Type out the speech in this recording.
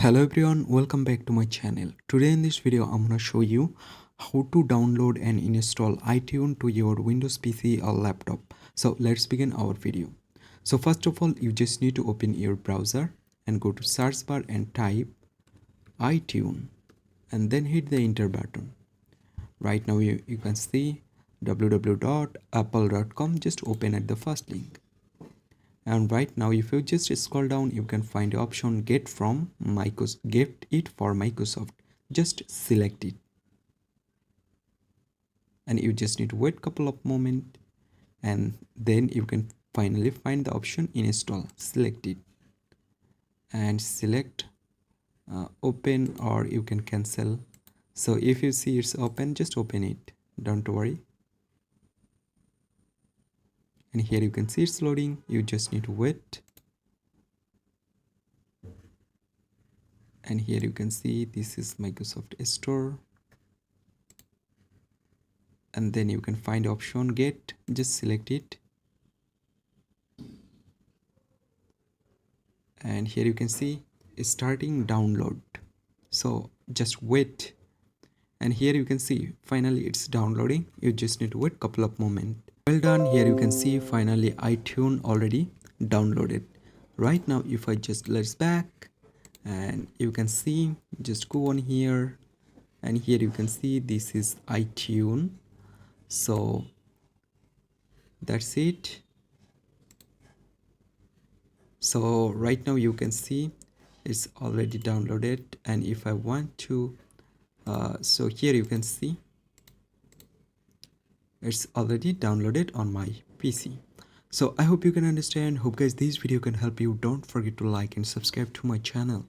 Hello everyone, welcome back to my channel. Today in this video I'm gonna show you how to download and install iTunes to your Windows PC or laptop. So let's begin our video. So first of all, you just need to open your browser and go to search bar and type iTunes and then hit the enter button. Right now you can see www.apple.com. Just open at the first link. And right now if you just scroll down, you can find the option get from Microsoft, get it for Microsoft. Just select it and you just need to wait couple of moments, and then you can finally find the option install. Select it and select open, or you can cancel. So if you see it's open, just open it, don't worry. And here you can see it's loading. You just need to wait. And here you can see this is Microsoft Store, and then you can find the option get. Just select it, and here you can see it's starting download. So just wait, and here you can see finally it's downloading. You just need to wait couple of moments. Well done. Here you can see finally iTunes already downloaded. Right now if I just let's back, and you can see just go on here, and here you can see this is iTunes. So that's it. So right now you can see it's already downloaded, and if I want to so here you can see it's already downloaded on my PC. So I hope you can understand. Hope guys this video can help you. Don't forget to like and subscribe to my channel.